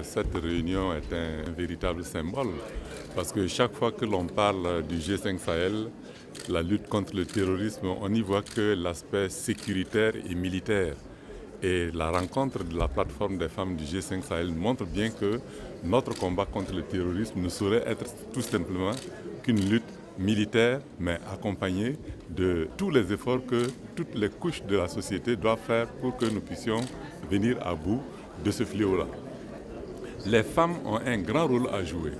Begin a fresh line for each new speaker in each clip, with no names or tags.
Cette réunion est un véritable symbole parce que chaque fois que l'on parle du G5 Sahel, la lutte contre le terrorisme, on n'y voit que l'aspect sécuritaire et militaire. Et la rencontre de la plateforme des femmes du G5 Sahel montre bien que notre combat contre le terrorisme ne saurait être tout simplement qu'une lutte militaire, mais accompagnée de tous les efforts que toutes les couches de la société doivent faire pour que nous puissions venir à bout de ce fléau-là. Les femmes ont un grand rôle à jouer.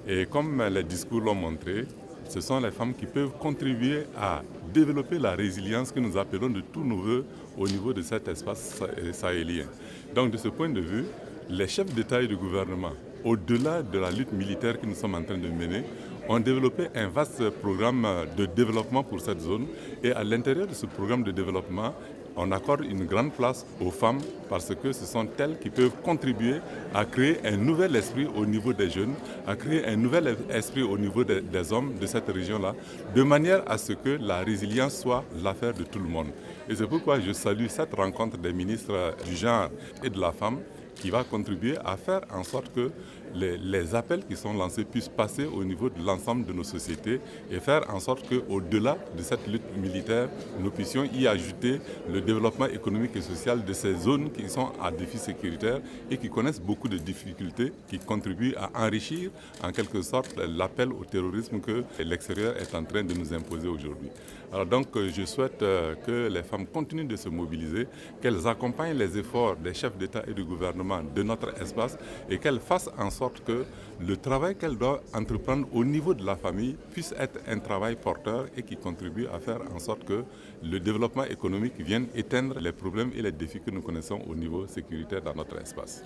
Et comme les discours l'ont montré, ce sont les femmes qui peuvent contribuer à développer la résilience que nous appelons de tous nos voeux au niveau de cet espace sahélien. Donc de ce point de vue, les chefs d'État et de gouvernement, au-delà de la lutte militaire que nous sommes en train de mener, ont développé un vaste programme de développement pour cette zone. Et à l'intérieur de ce programme de développement, on accorde une grande place aux femmes parce que ce sont elles qui peuvent contribuer à créer un nouvel esprit au niveau des jeunes, à créer un nouvel esprit au niveau des hommes de cette région-là, de manière à ce que la résilience soit l'affaire de tout le monde. Et c'est pourquoi je salue cette rencontre des ministres du genre et de la femme qui va contribuer à faire en sorte que les appels qui sont lancés puissent passer au niveau de l'ensemble de nos sociétés et faire en sorte qu'au-delà de cette lutte militaire, nous puissions y ajouter le développement économique et social de ces zones qui sont à défi sécuritaire et qui connaissent beaucoup de difficultés, qui contribuent à enrichir en quelque sorte l'appel au terrorisme que l'extérieur est en train de nous imposer aujourd'hui. Alors donc je souhaite que les femmes continuent de se mobiliser, qu'elles accompagnent les efforts des chefs d'État et de gouvernement de notre espace et qu'elles fassent en sorte que le travail qu'elles doivent entreprendre au niveau de la famille puisse être un travail porteur et qui contribue à faire en sorte que le développement économique vienne éteindre les problèmes et les défis que nous connaissons au niveau sécuritaire dans notre espace.